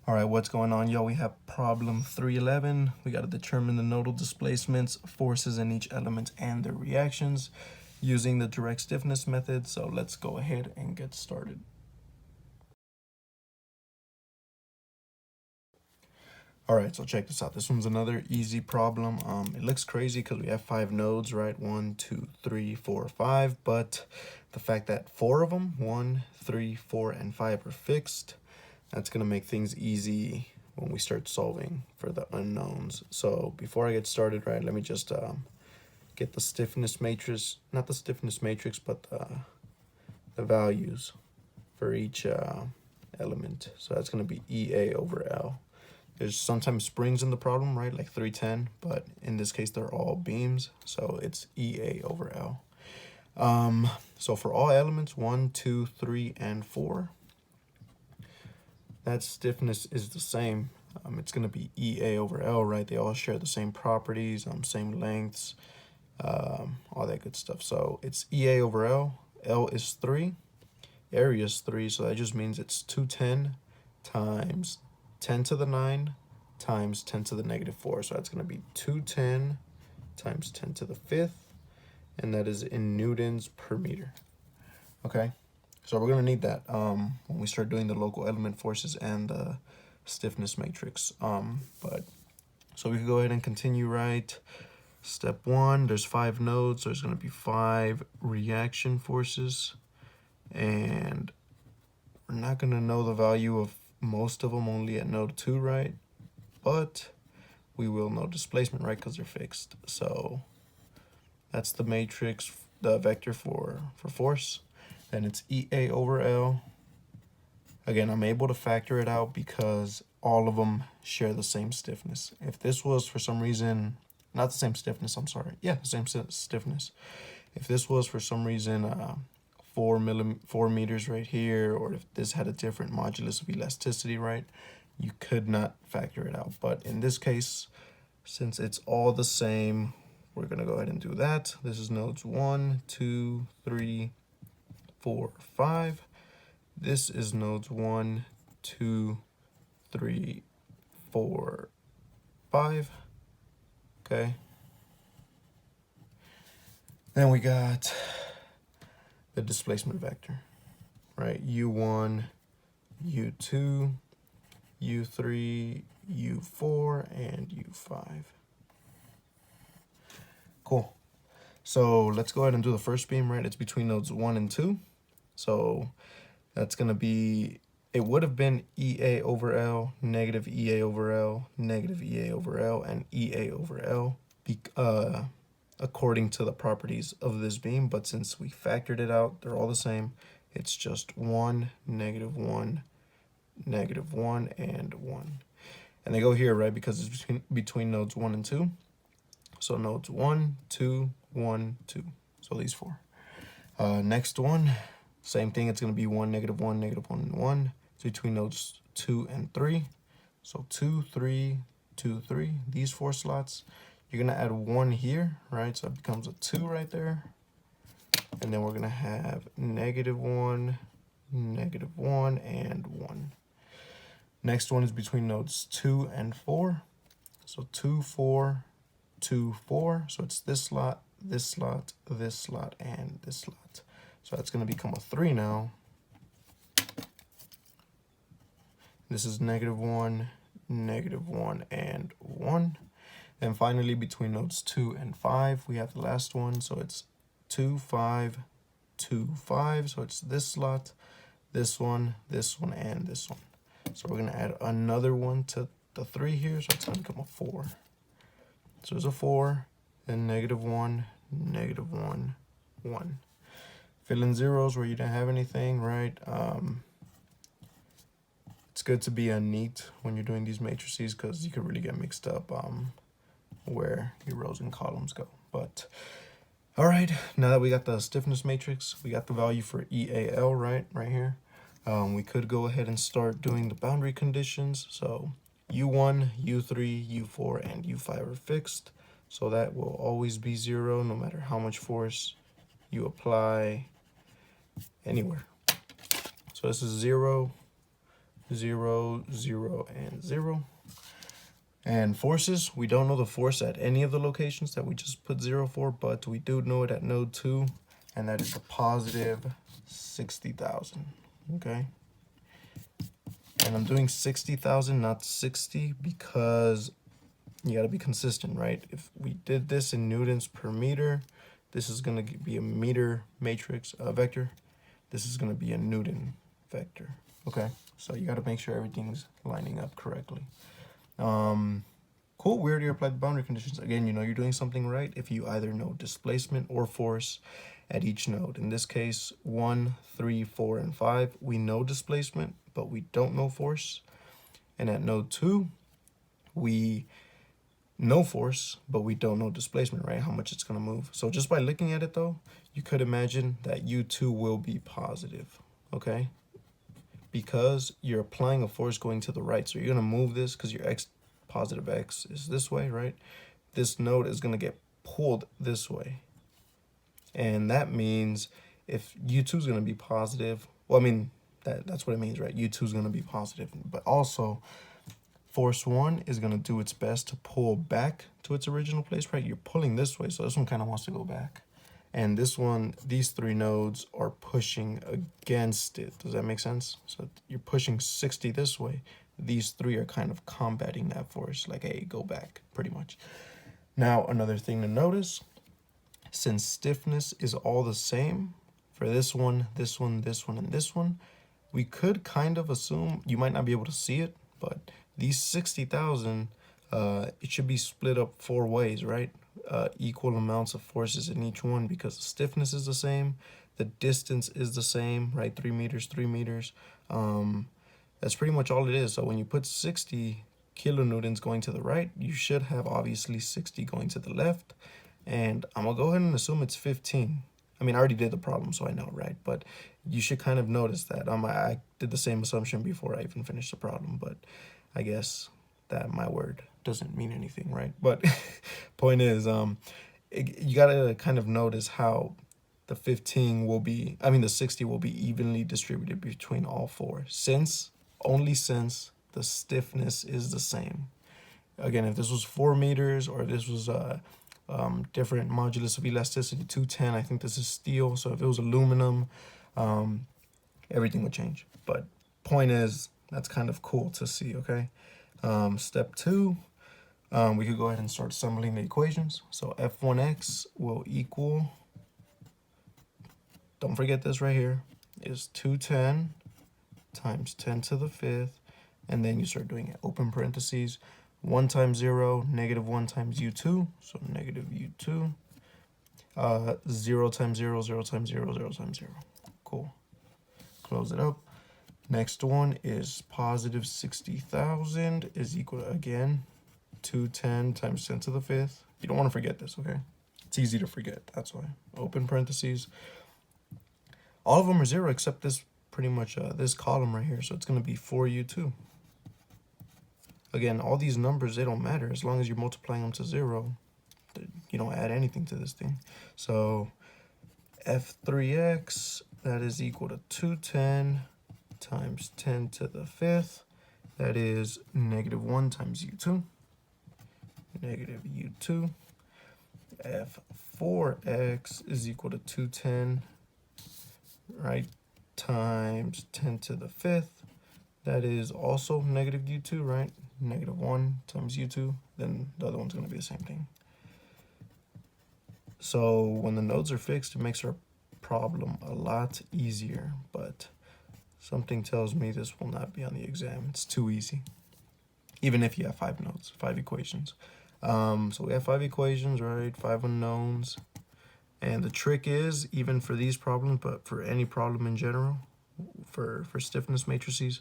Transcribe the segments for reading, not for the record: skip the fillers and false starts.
All right, what's going on, yo? We have problem 311. We got to determine the nodal displacements, forces in each element, and their reactions using the direct stiffness method. So let's go ahead and get started. All right, so check this out. This one's another easy problem. It looks crazy because we have 5 nodes, right? 1, 2, 3, 4, 5. But the fact that 4 of them, 1, 3, 4, and 5 are fixed, that's going to make things easy when we start solving for the unknowns. So before I get started, right, let me just get the stiffness matrix, not the stiffness matrix, but the values for each element. So that's going to be EA over L. There's sometimes springs in the problem, right, like 310, but in this case, they're all beams, so it's EA over L. So for all elements, 1, 2, 3, and 4, that stiffness is the same. It's going to be EA over L, right? They all share the same properties, same lengths, all that good stuff. So it's EA over L. L is 3. Area is 3, so that just means it's 210 times 10 to the 9 times 10 to the negative 4. So that's going to be 210 times 10 to the 5th, and that is in newtons per meter. Okay? So we're going to need that when we start doing the local element forces and the stiffness matrix. So we can go ahead and continue, right? Step 1, there's 5 nodes, so there's going to be 5 reaction forces. And we're not going to know the value of most of them, only at node 2, right? But we will know displacement, right? Because they're fixed. So that's the matrix, the vector for force. Then it's EA over L. Again, I'm able to factor it out because all of them share the same stiffness. If this was for some reason, not the same stiffness, I'm sorry. Yeah, the same stiffness. If this was for some reason 4 meters right here, or if this had a different modulus of elasticity, right, you could not factor it out. But in this case, since it's all the same, we're going to go ahead and do that. This is nodes 1, 2, 3, 4, 5. This is nodes 1, 2, 3, 4, 5. Okay. Then we got the displacement vector, right? U1, U2, U3, U4, and U5. Cool. So let's go ahead and do the first beam, right? It's between nodes 1 and 2. So that's going to be, it would have been EA over L, negative EA over L, negative EA over L, and EA over L, according to the properties of this beam. But since we factored it out, they're all the same. It's just 1, negative 1, negative 1, and 1. And they go here, right, because it's between nodes 1 and 2. So nodes 1, 2, 1, 2. So these 4. Next one, same thing. It's going to be 1, negative 1, negative 1, and 1. It's between nodes 2 and 3. So 2, 3, 2, 3. These 4 slots. You're going to add 1 here, right? So it becomes a 2 right there. And then we're going to have negative 1, negative 1, and 1. Next one is between nodes 2 and 4. So 2, 4, 2, 4. So it's this slot, this slot, this slot, and this slot. So that's going to become a 3 now. This is negative 1, negative 1, and 1. And finally, between nodes 2 and 5, we have the last one. So it's 2, 5, 2, 5. So it's this slot, this one, and this one. So we're going to add another one to the 3 here. So it's going to become a 4. So there's a 4, then negative 1, negative 1, 1. Fill in zeros where you don't have anything, right? It's good to be neat when you're doing these matrices because you could really get mixed up where your rows and columns go. But all right, now that we got the stiffness matrix, we got the value for EAL right here. We could go ahead and start doing the boundary conditions. So U1, U3, U4, and U5 are fixed. So that will always be 0 no matter how much force you apply anywhere. So this is 0, 0, 0, and 0. And forces, we don't know the force at any of the locations that we just put 0 for, but we do know it at node 2, and that is a positive 60,000, okay? And I'm doing 60,000, not 60, because you gotta be consistent, right? If we did this in newtons per meter, this is gonna be a meter matrix vector. This is gonna be a Newton vector, okay? So you gotta make sure everything's lining up correctly. Cool, we already applied the boundary conditions. Again, you know you're doing something right if you either know displacement or force at each node. In this case, 1, 3, 4, and 5, we know displacement, but we don't know force. And at node 2, we know force, but we don't know displacement, right? How much it's gonna move. So just by looking at it though, you could imagine that U2 will be positive, okay? Because you're applying a force going to the right. So you're gonna move this because your x positive x is this way, right? This node is gonna get pulled this way. And that means if U2 is gonna be positive, well, I mean, that's what it means, right? U2 is gonna be positive, but also force 1 is gonna do its best to pull back to its original place, right? You're pulling this way, so this one kind of wants to go back. And this one, these 3 nodes are pushing against it. Does that make sense? So you're pushing 60 this way. These 3 are kind of combating that force, like, hey, go back, pretty much. Now, another thing to notice, since stiffness is all the same for this one, this one, this one, and this one, we could kind of assume, you might not be able to see it, but these 60,000, it should be split up 4 ways, right? Equal amounts of forces in each one because the stiffness is the same, the distance is the same, right? 3 meters, 3 meters. That's pretty much all it is. So when you put 60 kilonewtons going to the right, you should have obviously 60 going to the left. And I'm gonna go ahead and assume it's 15. I mean, I already did the problem, so I know, right? But you should kind of notice that. I did the same assumption before I even finished the problem, but I guess that my word doesn't mean anything, right? But point is, you gotta kind of notice how the 15 will be, I mean, the 60 will be evenly distributed between all 4, only since the stiffness is the same. Again, if this was 4 meters or if this was different modulus of elasticity, 210, I think this is steel. So if it was aluminum, everything would change. But point is, that's kind of cool to see, okay? Step 2, we could go ahead and start assembling the equations. So F1x will equal, don't forget this right here, is 210 times 10 to the 5th, and then you start doing it, open parentheses, 1 times 0, negative 1 times U2, so negative U2, 0 times 0, 0 times 0, 0 times 0. Cool. Close it up. Next one is positive 60,000 is equal to, again, 210 times 10 to the 5th. You don't want to forget this, okay? It's easy to forget, that's why. Open parentheses. All of them are 0 except this, pretty much this column right here, so it's going to be 4U2. Again, all these numbers, they don't matter as long as you're multiplying them to 0. You don't add anything to this thing. So F3x, that is equal to 210 times 10 to the 5th. That is negative 1 times U2. Negative U2. F4x is equal to 210, right, times 10 to the 5th. That is also negative U2, right? Negative 1 times U2. Then the other one's going to be the same thing. So when the nodes are fixed, it makes our problem a lot easier. But something tells me this will not be on the exam. It's too easy. Even if you have 5 nodes, 5 equations. So we have 5 equations, right? 5 unknowns. And the trick is, even for these problems, but for any problem in general, for stiffness matrices,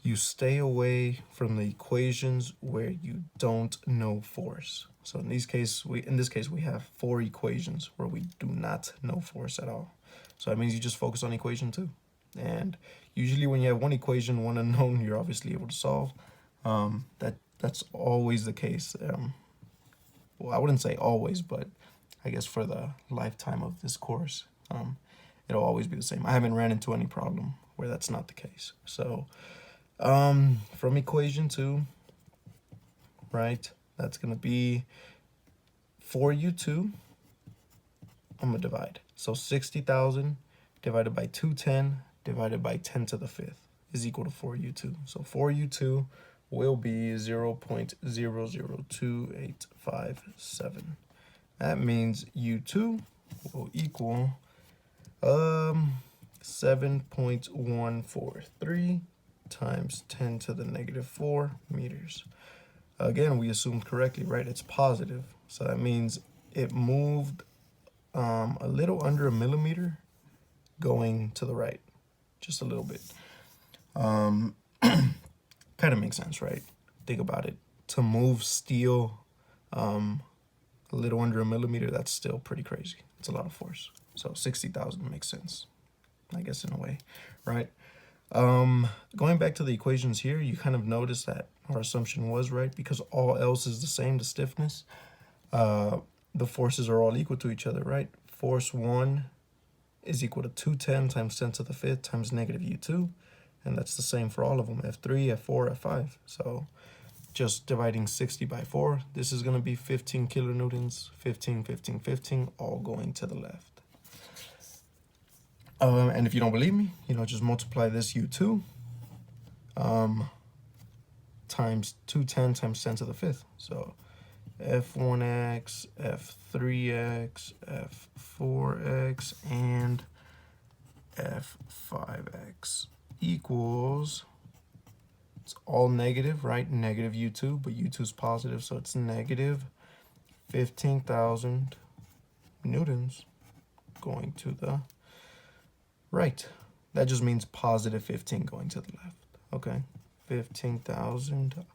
you stay away from the equations where you don't know force. So in this case, we have 4 equations where we do not know force at all. So that means you just focus on equation 2. And usually when you have 1 equation, 1 unknown, you're obviously able to solve. That's always the case. Well, I wouldn't say always, but I guess for the lifetime of this course, it'll always be the same. I haven't ran into any problem where that's not the case. So from equation 2, right, that's going to be 4u2. I'm going to divide. So 60,000 divided by 210 divided by 10 to the 5th is equal to 4u2. So 4u2 will be 0.002857. That means u2 will equal 7.143 times 10 to the negative 4 meters. Again, we assumed correctly, right? It's positive. So that means it moved a little under a millimeter going to the right, just a little bit. Kind of makes sense, right? Think about it. To move steel a little under a millimeter, that's still pretty crazy. It's a lot of force. So 60,000 makes sense, I guess, in a way, right? Going back to the equations here, you kind of notice that our assumption was right because all else is the same, the stiffness. The forces are all equal to each other, right? Force 1 is equal to 210 times 10 to the 5th times negative u2. And that's the same for all of them, F3, F4, F5. So just dividing 60 by 4, this is going to be 15 kilonewtons, 15, 15, 15, all going to the left. And if you don't believe me, just multiply this u2 times 210 times 10 to the 5th. So F1x, F3x, F4x, and F5x equals, it's all negative, right? Negative u2, but u2 is positive, so it's negative 15,000 newtons going to the right. That just means positive 15 going to the left, okay? 15,000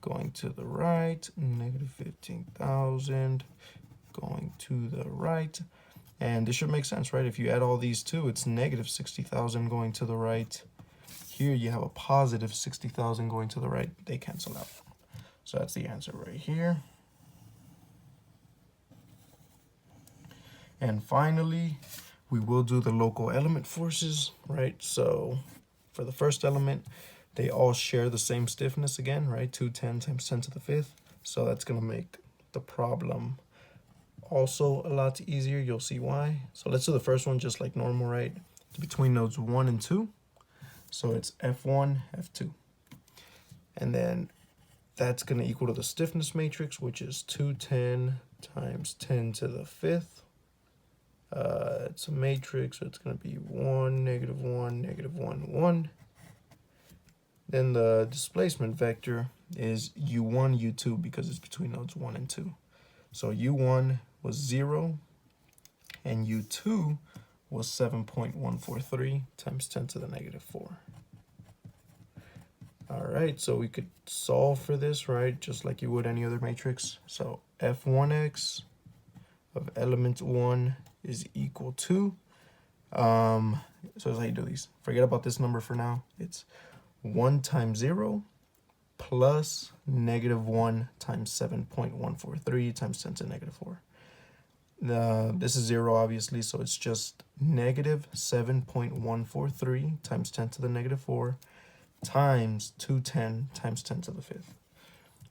going to the right, negative 15,000 going to the right. And this should make sense, right? If you add all these two, it's negative 60,000 going to the right. Here you have a positive 60,000 going to the right. They cancel out. So that's the answer right here. And finally, we will do the local element forces, right? So for the first element, they all share the same stiffness again, right? 210 times 10 to the 5th. So that's going to make the problem also a lot easier. You'll see why. So let's do the first one just like normal, right? It's between nodes 1 and 2. So it's F1, F2. And then that's going to equal to the stiffness matrix, which is 210 times 10 to the 5th. It's a matrix, so it's going to be 1, negative 1, negative 1, 1. Then the displacement vector is U1, U2, because it's between nodes 1 and 2. So U1 was 0, and U2 was 7.143 times 10 to the negative 4. All right, so we could solve for this, right, just like you would any other matrix. So F1x of element 1 is equal to, so that's how you do these. Forget about this number for now. It's 1 times 0 plus negative 1 times 7.143 times 10 to negative 4. This is 0, obviously, so it's just negative 7.143 times 10 to the negative 4 times 210 times 10 to the 5th.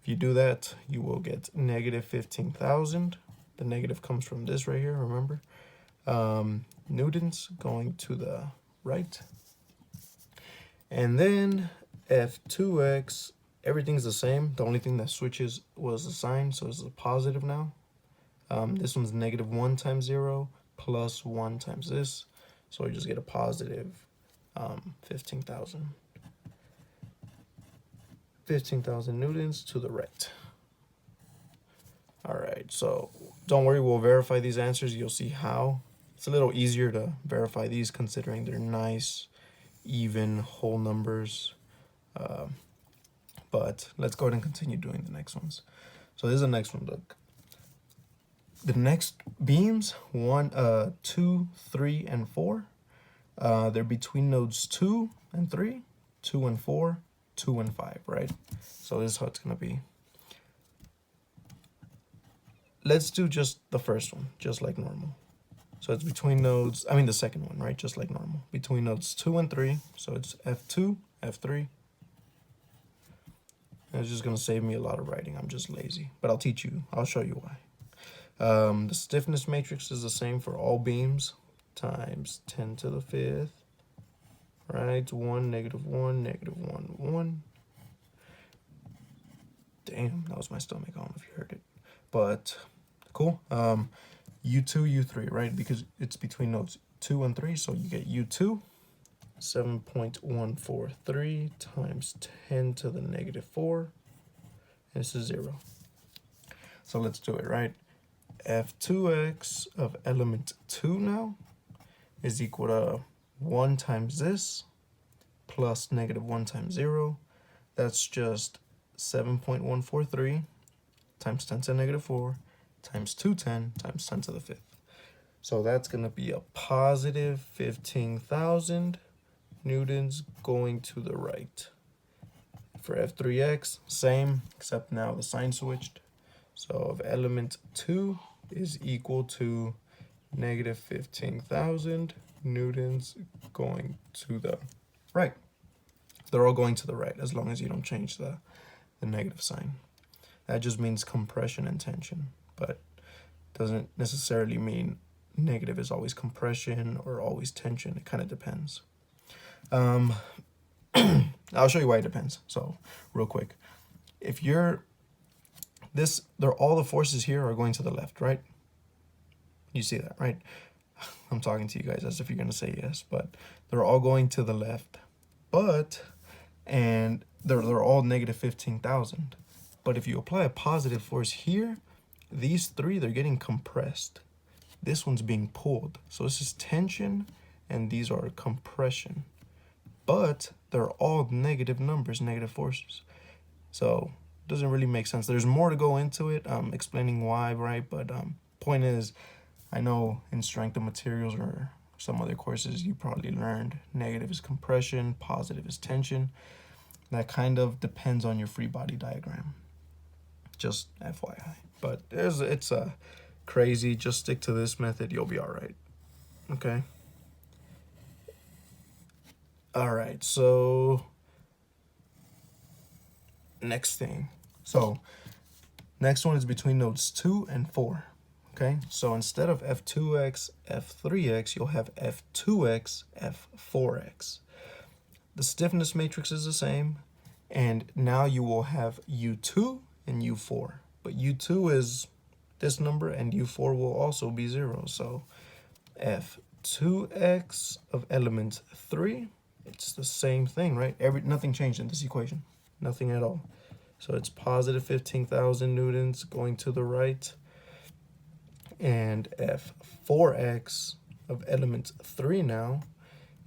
If you do that, you will get negative 15,000. The negative comes from this right here, remember? Newtons going to the right. And then F2x, everything's the same. The only thing that switches was the sign, so it's a positive now. This one's negative 1 times 0 plus 1 times this. So we just get a positive 15,000. 15,000 newtons to the right. All right, so don't worry, we'll verify these answers. You'll see how. It's a little easier to verify these considering they're nice, even, whole numbers. But let's go ahead and continue doing the next ones. So this is the next one, look. The next beams, 1, 2, 3, and 4, they're between nodes 2 and 3, 2 and 4, 2 and 5, right? So this is how it's gonna be. Let's do just the first one, just like normal. So it's between nodes, I mean the second one, right? Just like normal. Between nodes 2 and 3. So it's F2, F3. And it's just going to save me a lot of writing. I'm just lazy. But I'll teach you. I'll show you why. The stiffness matrix is the same for all beams times 10 to the 5th. Right? 1, -1, -1, 1. Damn, that was my stomach. I don't know if you heard it. But cool. U2, U3, right? Because it's between nodes 2 and 3. So you get U2, 7.143 times 10 to the -4. And this is 0. So let's do it, right? F2x of element 2 now is equal to 1 times this plus -1 times 0. That's just 7.143 times 10 to the -4 times 210 times 10 to the 5th. So that's going to be a positive 15,000 newtons going to the right. For F3x, same, except now the sign switched. So of element 2 is equal to negative 15,000 newtons going to the right. They're all going to the right as long as you don't change the negative sign. That just means compression and tension, but doesn't necessarily mean negative is always compression or always tension. It kind of depends. I'll show you why it depends. So real quick, if you're all the forces here are going to the left, right? You see that, right? I'm talking to you guys as if you're going to say yes, but they're all going to the left. And they're all negative 15,000. But if you apply a positive force here, these three, they're getting compressed. This one's being pulled. So this is tension, and these are compression. But they're all negative numbers, negative forces. So it doesn't really make sense. There's more to go into it, explaining why, right? But point is, I know in strength of materials or some other courses you probably learned negative is compression, positive is tension. That kind of depends on your free body diagram. Just FYI. But it's crazy. Just stick to this method. You'll be all right. Okay. All right. So next thing. So next one is between nodes 2 and 4. Okay. So instead of F2x, F3x, you'll have F2x, F4x. The stiffness matrix is the same. And now you will have U2 and U4. But U2 is this number and U4 will also be 0. So F2x of element 3, it's the same thing, right? Nothing changed in this equation. Nothing at all. So it's positive 15,000 newtons going to the right. And F4x of element 3 now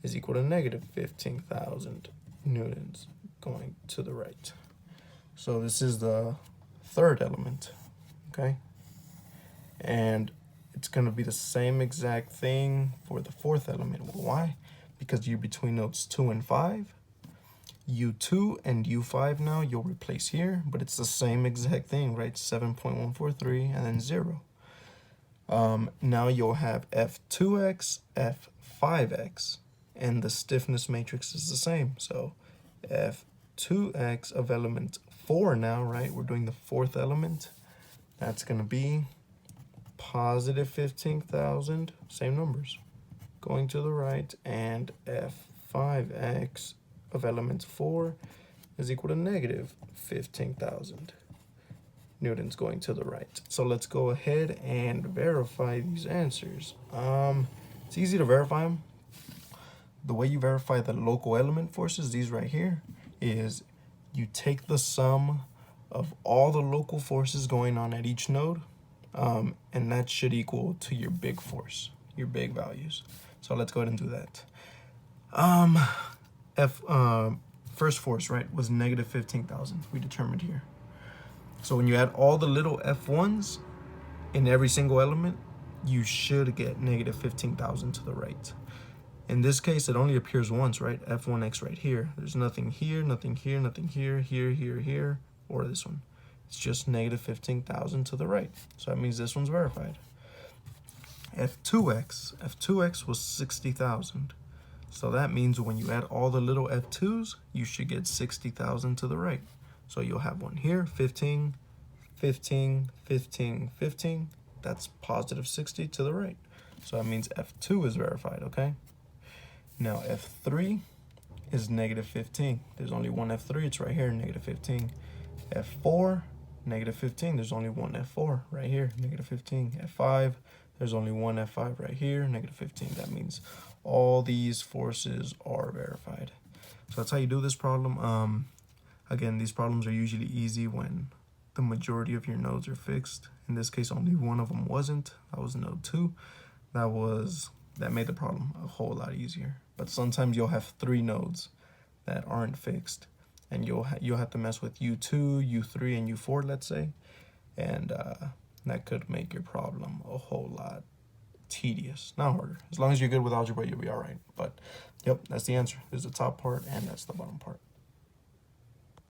is equal to negative 15,000 newtons going to the right. So this is the third element, okay? And it's going to be the same exact thing for the fourth element. Well, why? Because you're between nodes 2 and 5. U2 and U5 now you'll replace here, but it's the same exact thing, right? 7.143 and then 0. Now you'll have F2x, F5x, and the stiffness matrix is the same. So F2x of element 4 now, right? We're doing the fourth element. That's going to be positive 15,000, same numbers, going to the right, and F5x of element 4 is equal to negative 15,000 newtons going to the right. So let's go ahead and verify these answers. It's easy to verify them. The way you verify the local element forces, these right here, is you take the sum of all the local forces going on at each node, and that should equal to your big force, your big values. So let's go ahead and do that. First force, right, was negative 15,000. We determined here. So when you add all the little F1s in every single element, you should get negative 15,000 to the right. In this case, it only appears once, right? F1x right here. There's nothing here, nothing here, nothing here, here, or this one. It's just negative 15,000 to the right. So that means this one's verified. F2x was 60,000. So that means when you add all the little F2s, you should get 60,000 to the right. So you'll have one here, 15, 15, 15, 15. That's positive 60 to the right. So that means F2 is verified, okay? Now F3 is negative 15. There's only one F3, it's right here, negative 15. F4, negative 15, there's only one F4 right here, negative 15. F5, there's only one F5 right here, negative 15. That means all these forces are verified. So that's how you do this problem. Again, these problems are usually easy when the majority of your nodes are fixed. In this case, only one of them wasn't. That was node 2. That made the problem a whole lot easier. But sometimes you'll have 3 nodes that aren't fixed, and you'll have to mess with U2, U3, and U4, let's say, and that could make your problem a whole lot tedious, not harder. As long as you're good with algebra, you'll be all right. But yep, that's the answer. There's the top part and that's the bottom part.